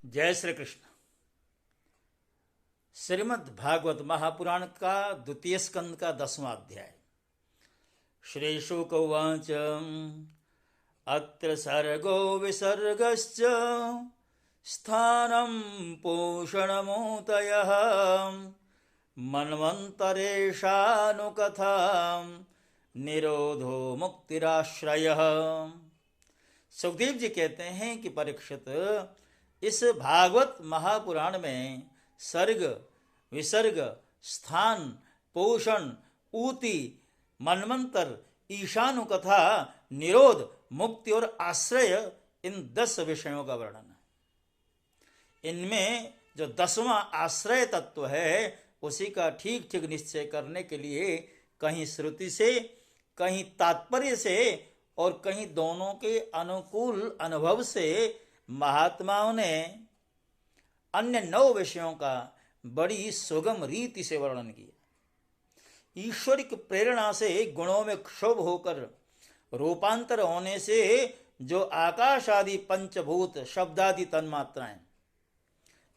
जय श्री कृष्ण। श्रीमद् भागवत महापुराण का द्वितीय स्कंद का 10वां अध्याय। श्री शुक उवाच अत्र सर्गो विसर्गश्च स्थानं पोषणमूतयः मन्वन्तरेषानुकथा निरोधो मुक्तिराश्रयः। सुखदेव जी कहते हैं कि परीक्षित, इस भागवत महापुराण में सर्ग, विसर्ग, स्थान, पोषण, ऊति, मन्वंतर, ईशानुकथा, निरोध, मुक्ति और आश्रय, इन 10 विषयों का वर्णन है। इनमें जो 10वां आश्रय तत्व है उसी का ठीक ठीक निश्चय करने के लिए कहीं श्रुति से, कहीं तात्पर्य से और कहीं दोनों के अनुकूल अनुभव से महात्माओं ने अन्य 9 विषयों का बड़ी सुगम रीति से वर्णन किया। ईश्वरिक प्रेरणा से गुणों में क्षोभ होकर रूपांतर होने से जो आकाश आदि पंचभूत, शब्दादि तन्मात्राएं,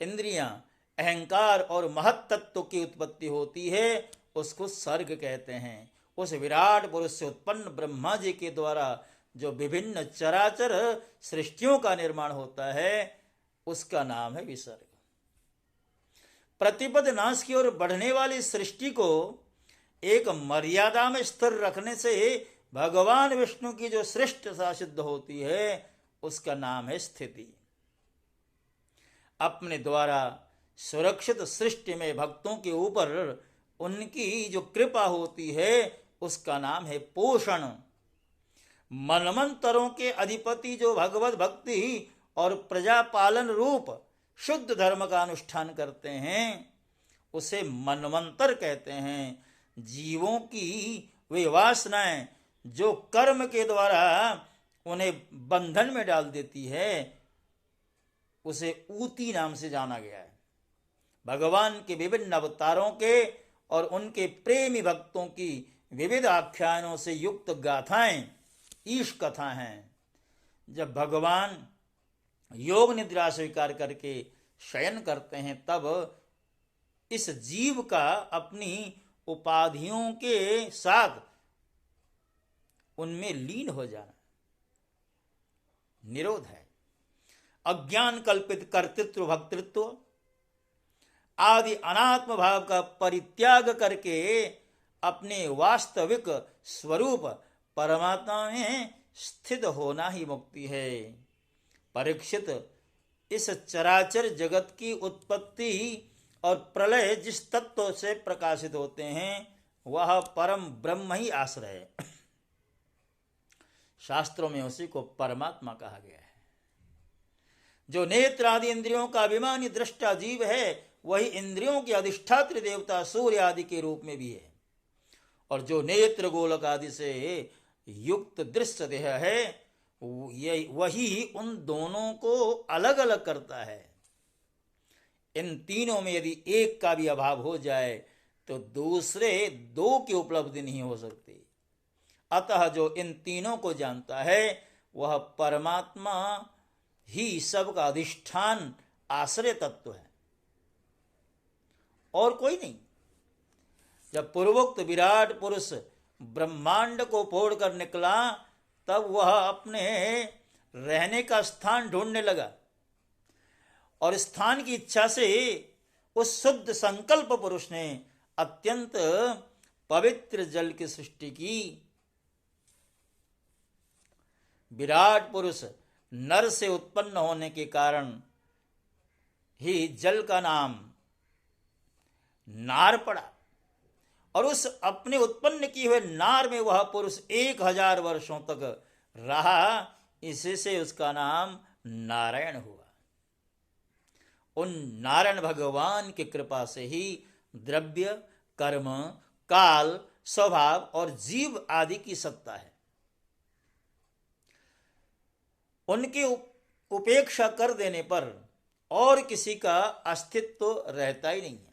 इंद्रियां, अहंकार और महत तत्व की उत्पत्ति होती है, उसको सर्ग कहते हैं। उस विराट पुरुष से उत्पन्न ब्रह्मा जी के द्वारा जो विभिन्न चराचर सृष्टियों का निर्माण होता है उसका नाम है विसर्ग। प्रतिपद नाश की ओर बढ़ने वाली सृष्टि को एक मर्यादा में स्थिर रखने से भगवान विष्णु की जो श्रेष्ठता सिद्ध होती है उसका नाम है स्थिति। अपने द्वारा सुरक्षित सृष्टि में भक्तों के ऊपर उनकी जो कृपा होती है उसका नाम है पोषण। मनमंतरों के अधिपति जो भगवत भक्ति और प्रजापालन रूप शुद्ध धर्म का अनुष्ठान करते हैं उसे मनमंतर कहते हैं। जीवों की वे वासनाएं जो कर्म के द्वारा उन्हें बंधन में डाल देती है उसे ऊती नाम से जाना गया है। भगवान के विभिन्न अवतारों के और उनके प्रेमी भक्तों की विविध आख्यानों से युक्त गाथाएं ईश कथा हैं। जब भगवान योग निद्रा स्वीकार करके शयन करते हैं तब इस जीव का अपनी उपाधियों के साथ उनमें लीन हो जाना निरोध है। अज्ञान कल्पित कर्तृत्व, भक्तृत्व आदि अनात्म भाव का परित्याग करके अपने वास्तविक स्वरूप परमात्मा में स्थित होना ही मुक्ति है। परीक्षित, इस चराचर जगत की उत्पत्ति और प्रलय जिस तत्व से प्रकाशित होते हैं वह परम ब्रह्म ही आश्रय है। शास्त्रों में उसी को परमात्मा कहा गया है। जो नेत्र आदि इंद्रियों का अभिमानी दृष्टा जीव है वही इंद्रियों के अधिष्ठात्री देवता सूर्य आदि के रूप में भी है। और जो नेत्र गोलक आदि से युक्त दृश्य देह है वही उन दोनों को अलग अलग करता है। इन तीनों में यदि एक का भी अभाव हो जाए तो दूसरे 2 की उपलब्धि नहीं हो सकती। अतः जो इन तीनों को जानता है वह परमात्मा ही सबका अधिष्ठान आश्रय तत्व है और कोई नहीं। जब पूर्वोक्त विराट पुरुष ब्रह्मांड को फोड़कर निकला तब वह अपने रहने का स्थान ढूंढने लगा और स्थान की इच्छा से उस शुद्ध संकल्प पुरुष ने अत्यंत पवित्र जल की सृष्टि की। विराट पुरुष नर से उत्पन्न होने के कारण ही जल का नाम नार पड़ा और उस अपने उत्पन्न किए हुए नार में वह पुरुष 1000 वर्षों तक रहा, इसी से उसका नाम नारायण हुआ। उन नारायण भगवान की कृपा से ही द्रव्य, कर्म, काल, स्वभाव और जीव आदि की सत्ता है। उनकी उपेक्षा कर देने पर और किसी का अस्तित्व रहता ही नहीं है।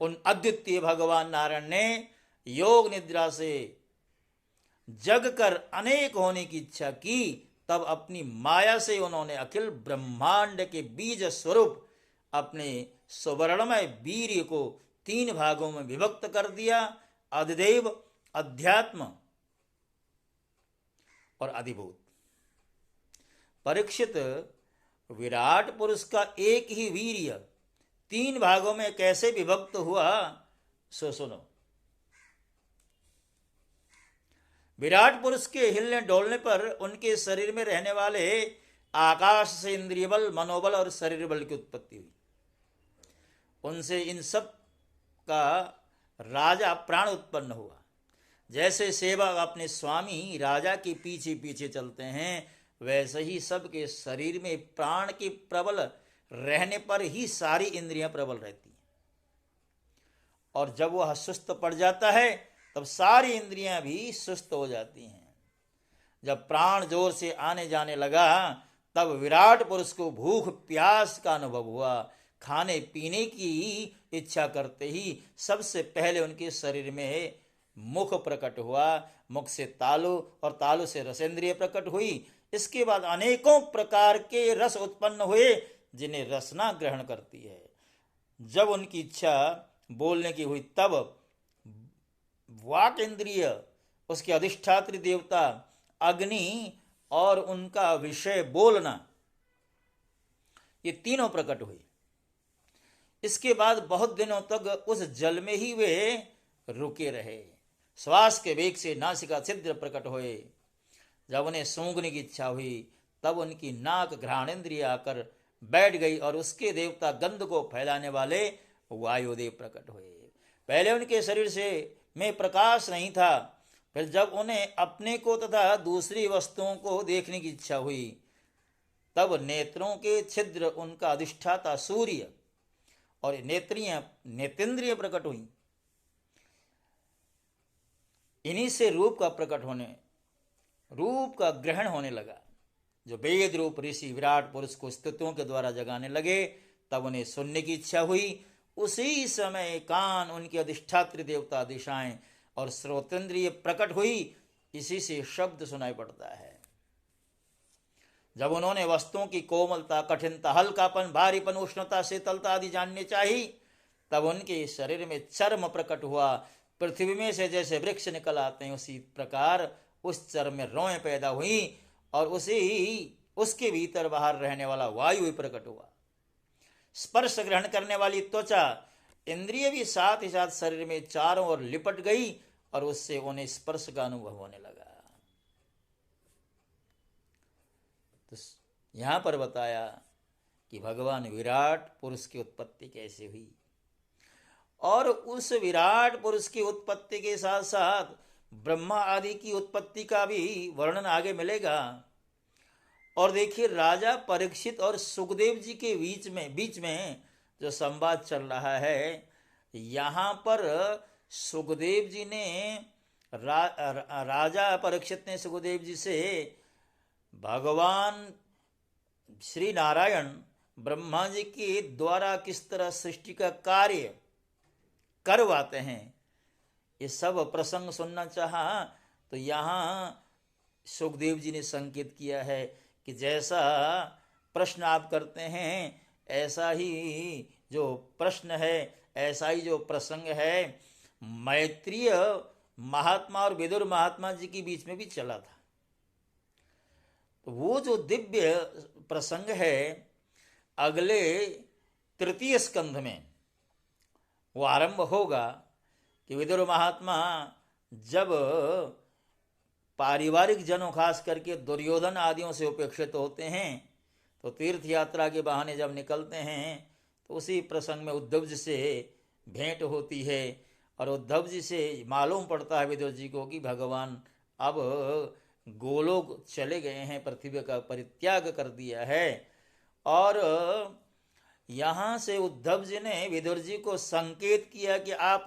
उन अद्वितीय भगवान नारायण ने योग निद्रा से जग कर अनेक होने की इच्छा की तब अपनी माया से उन्होंने अखिल ब्रह्मांड के बीज स्वरूप अपने सुवर्णमय वीर्य को 3 भागों में विभक्त कर दिया, अधिदेव, अध्यात्म और अधिभूत। परीक्षित, विराट पुरुष का एक ही वीर्य 3 भागों में कैसे विभक्त हुआ, सो सुनो। विराट पुरुष के हिलने डोलने पर उनके शरीर में रहने वाले आकाश से इंद्रिय बल, मनोबल और शरीर बल की उत्पत्ति हुई। उनसे इन सब का राजा प्राण उत्पन्न हुआ। जैसे सेवक अपने स्वामी राजा के पीछे पीछे चलते हैं, वैसे ही सबके शरीर में प्राण के प्रबल रहने पर ही सारी इंद्रियां प्रबल रहती हैं। और जब वह सुस्त पड़ जाता है तब सारी इंद्रियां भी सुस्त हो जाती हैं। जब प्राण जोर से आने जाने लगा तब विराट पुरुष को भूख प्यास का अनुभव हुआ। खाने पीने की इच्छा करते ही सबसे पहले उनके शरीर में मुख प्रकट हुआ। मुख से तालु और तालु से रसेंद्रिय प्रकट हुई। इसके बाद अनेकों प्रकार के रस उत्पन्न हुए जिन्हें रसना ग्रहण करती है। जब उनकी इच्छा बोलने की हुई तब वाक इंद्रिय, उसके अधिष्ठात्री देवता अग्नि और उनका विषय बोलना, ये तीनों प्रकट हुए। इसके बाद बहुत दिनों तक उस जल में ही वे रुके रहे। श्वास के वेग से नासिका छिद्र प्रकट हुए। जब उन्हें सूंघने की इच्छा हुई तब उनकी नाक घ्राणेन्द्रिय आकर बैठ गई और उसके देवता गंध को फैलाने वाले वायुदेव प्रकट हुए। पहले उनके शरीर से में प्रकाश नहीं था। फिर जब उन्हें अपने को तथा दूसरी वस्तुओं को देखने की इच्छा हुई तब नेत्रों के छिद्र उनका अधिष्ठाता सूर्य और नेत्रेंद्रिय प्रकट हुई। इन्हीं से रूप का ग्रहण होने लगा। जो वेद रूप ऋषि विराट पुरुष को स्तुतियों के द्वारा जगाने लगे तब उन्हें सुनने की इच्छा हुई। उसी समय कान, उनकी अधिष्ठात्री देवता दिशाएं और श्रोतेंद्रिय प्रकट हुई। इसी से शब्द सुनाई पड़ता है। जब उन्होंने वस्तुओं की कोमलता, कठिनता, हल्कापन, भारीपन, उष्णता, शीतलता आदि जानने चाहिए तब उनके शरीर में चर्म प्रकट हुआ। पृथ्वी में से जैसे वृक्ष निकल आते हैं उसी प्रकार उस चर्म में रोएं पैदा हुई और उसके भीतर बाहर रहने वाला वायु भी प्रकट हुआ। स्पर्श ग्रहण करने वाली त्वचा इंद्रिय भी साथ ही साथ शरीर में चारों ओर लिपट गई और उससे उन्हें स्पर्श का अनुभव होने लगा। तो यहां पर बताया कि भगवान विराट पुरुष की उत्पत्ति कैसे हुई और उस विराट पुरुष की उत्पत्ति के साथ साथ ब्रह्मा आदि की उत्पत्ति का भी वर्णन आगे मिलेगा। और देखिए, राजा परीक्षित और सुखदेव जी के बीच में जो संवाद चल रहा है, यहाँ पर सुखदेव जी ने राजा परीक्षित ने सुखदेव जी से भगवान श्री नारायण ब्रह्मा जी के द्वारा किस तरह सृष्टि का कार्य करवाते हैं, ये सब प्रसंग सुनना चाहा। तो यहाँ सुखदेव जी ने संकेत किया है कि जैसा प्रश्न आप करते हैं ऐसा ही जो प्रश्न है, ऐसा ही जो प्रसंग है, मैत्रेय महात्मा और विदुर महात्मा जी के बीच में भी चला था। तो वो जो दिव्य प्रसंग है अगले 3 स्कंध में वो आरंभ होगा कि विदुर महात्मा जब पारिवारिक जनों खास करके दुर्योधन आदियों से उपेक्षित होते हैं तो तीर्थ यात्रा के बहाने जब निकलते हैं तो उसी प्रसंग में उद्धव जी से भेंट होती है और उद्धव जी से मालूम पड़ता है विदुर जी को कि भगवान अब गोलोक चले गए हैं, पृथ्वी का परित्याग कर दिया है। और यहाँ से उद्धव जी ने विदुर जी को संकेत किया कि आप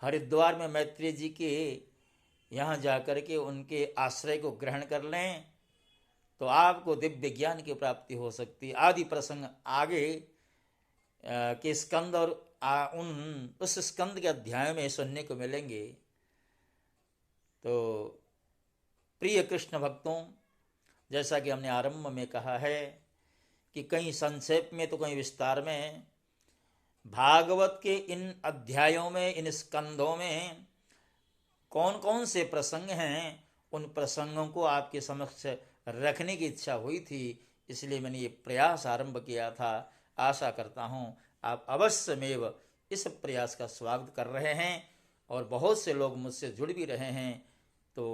हरिद्वार में मैत्रेय जी के यहाँ जाकर के उनके आश्रय को ग्रहण कर लें तो आपको दिव्य ज्ञान की प्राप्ति हो सकती। आदि प्रसंग आगे के स्कंद और उस स्कंद के अध्याय में सुनने को मिलेंगे। तो प्रिय कृष्ण भक्तों, जैसा कि हमने आरंभ में कहा है कि कहीं संक्षेप में तो कहीं विस्तार में भागवत के इन अध्यायों में, इन स्कंधों में कौन कौन से प्रसंग हैं, उन प्रसंगों को आपके समक्ष रखने की इच्छा हुई थी, इसलिए मैंने ये प्रयास आरंभ किया था। आशा करता हूँ आप अवश्यमेव इस प्रयास का स्वागत कर रहे हैं और बहुत से लोग मुझसे जुड़ भी रहे हैं। तो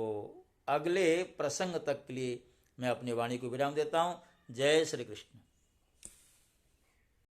अगले प्रसंग तक के लिए मैं अपनी वाणी को विराम देता हूँ। जय श्री कृष्ण।